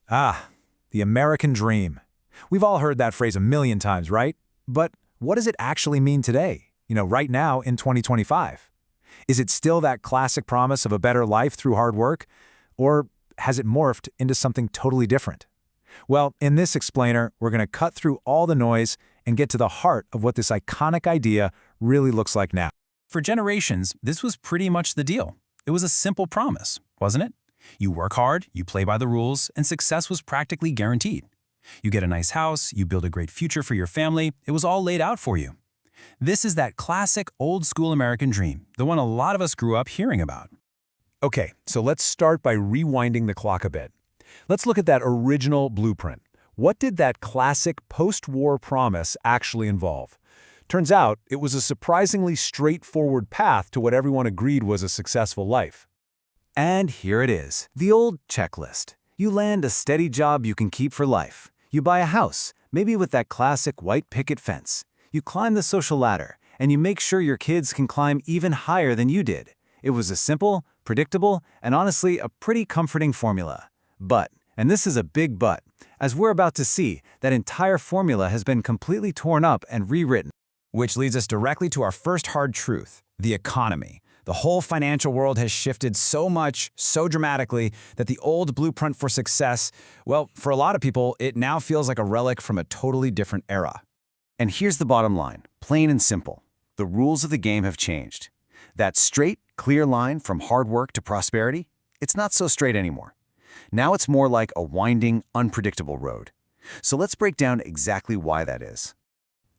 Ah, the American dream. We've all heard that phrase a million times, right? But what does it actually mean today? Right now in 2025? Is it still that classic promise of a better life through hard work? Or has it morphed into something totally different? Well, in this explainer, we're going to cut through all the noise and get to the heart of what this iconic idea really looks like now. For generations, this was pretty much the deal. It was a simple promise, wasn't it? You work hard, you play by the rules, and success was practically guaranteed. You get a nice house, you build a great future for your family, it was all laid out for you. This is that classic old-school American dream, the one a lot of us grew up hearing about. Okay, so let's start by rewinding the clock a bit. Let's look at that original blueprint. What did that classic post-war promise actually involve? Turns out, it was a surprisingly straightforward path to what everyone agreed was a successful life. And here it is, the old checklist. You land a steady job you can keep for life. You buy a house, maybe with that classic white picket fence. You climb the social ladder, and you make sure your kids can climb even higher than you did. It was a simple, predictable, and honestly a pretty comforting formula. But, and this is a big but, as we're about to see, that entire formula has been completely torn up and rewritten. Which leads us directly to our first hard truth, the economy. The whole financial world has shifted so much, so dramatically, that the old blueprint for success, well, for a lot of people, it now feels like a relic from a totally different era. And here's the bottom line, plain and simple. The rules of the game have changed. That straight, clear line from hard work to prosperity, it's not so straight anymore. Now it's more like a winding, unpredictable road. So let's break down exactly why that is.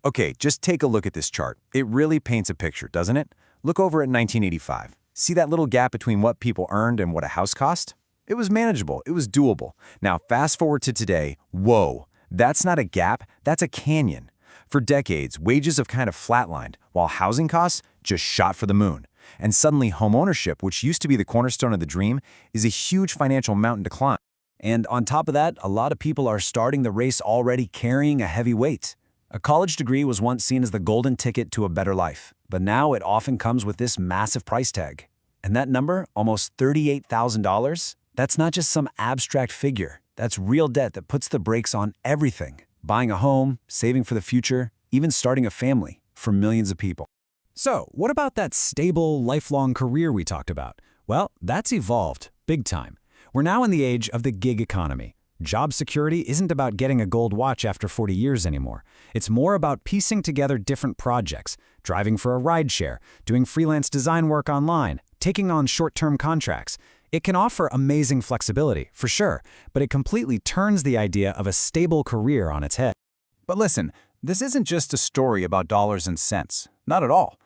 Okay, just take a look at this chart. It really paints a picture, doesn't it? Look over at 1985. See that little gap between what people earned and what a house cost? It was manageable, it was doable. Now fast forward to today, whoa, that's not a gap, that's a canyon. For decades, wages have kind of flatlined, while housing costs just shot for the moon. And suddenly home ownership, which used to be the cornerstone of the dream, is a huge financial mountain to climb. And on top of that, a lot of people are starting the race already carrying a heavy weight. A college degree was once seen as the golden ticket to a better life, but now it often comes with this massive price tag. And that number, almost $38,000, that's not just some abstract figure. That's real debt that puts the brakes on everything. Buying a home, saving for the future, even starting a family for millions of people. So, what about that stable, lifelong career we talked about? Well, that's evolved, big time. We're now in the age of the gig economy. Job security isn't about getting a gold watch after 40 years anymore. It's more about piecing together different projects, driving for a rideshare, doing freelance design work online, taking on short-term contracts. It can offer amazing flexibility, for sure, but it completely turns the idea of a stable career on its head. But listen, this isn't just a story about dollars and cents. Not at all.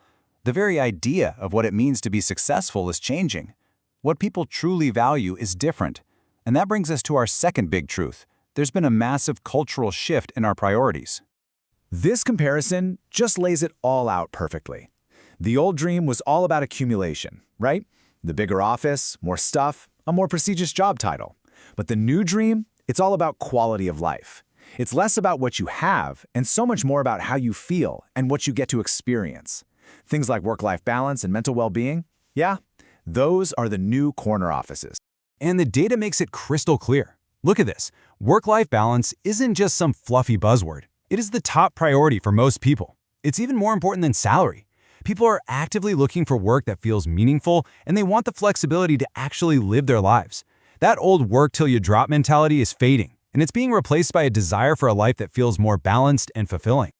The very idea of what it means to be successful is changing. What people truly value is different. And that brings us to our second big truth. There's been a massive cultural shift in our priorities. This comparison just lays it all out perfectly. The old dream was all about accumulation, right? The bigger office, more stuff, a more prestigious job title. But the new dream, it's all about quality of life. It's less about what you have and so much more about how you feel and what you get to experience. Things like work-life balance and mental well-being, yeah, those are the new corner offices. And the data makes it crystal clear. Look at this. Work-life balance isn't just some fluffy buzzword. It is the top priority for most people. It's even more important than salary. People are actively looking for work that feels meaningful, and they want the flexibility to actually live their lives. That old work-till-you-drop mentality is fading, and it's being replaced by a desire for a life that feels more balanced and fulfilling.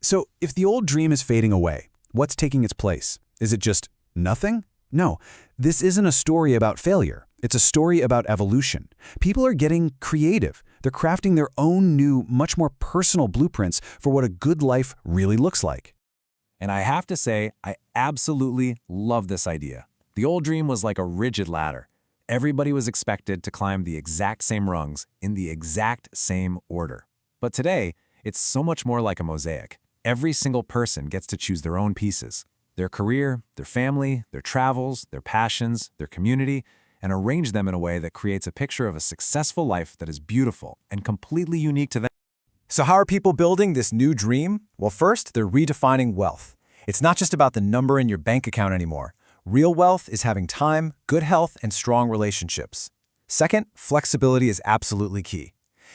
So, if the old dream is fading away, what's taking its place? Is it just nothing? No, this isn't a story about failure. It's a story about evolution. People are getting creative. They're crafting their own new, much more personal blueprints for what a good life really looks like. And I have to say, I absolutely love this idea. The old dream was like a rigid ladder. Everybody was expected to climb the exact same rungs in the exact same order. But today, it's so much more like a mosaic. Every single person gets to choose their own pieces. Their career, their family, their travels, their passions, their community, and arrange them in a way that creates a picture of a successful life that is beautiful and completely unique to them. So how are people building this new dream? Well, first, they're redefining wealth. It's not just about the number in your bank account anymore. Real wealth is having time, good health, and strong relationships. Second, flexibility is absolutely key.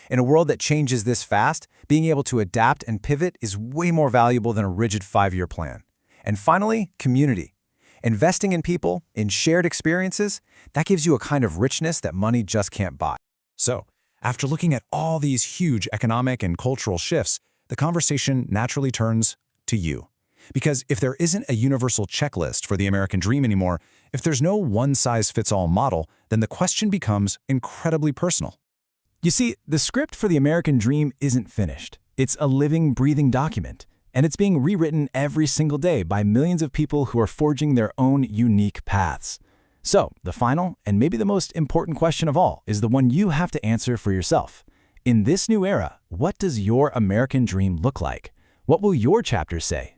In a world that changes this fast, being able to adapt and pivot is way more valuable than a rigid 5-year plan. And finally, community. Investing in people, in shared experiences, that gives you a kind of richness that money just can't buy. So, after looking at all these huge economic and cultural shifts, the conversation naturally turns to you. Because if there isn't a universal checklist for the American dream anymore, if there's no one-size-fits-all model, then the question becomes incredibly personal. You see, the script for the American dream isn't finished. It's a living, breathing document, and it's being rewritten every single day by millions of people who are forging their own unique paths. So, the final, and maybe the most important question of all, is the one you have to answer for yourself. In this new era, what does your American dream look like? What will your chapter say?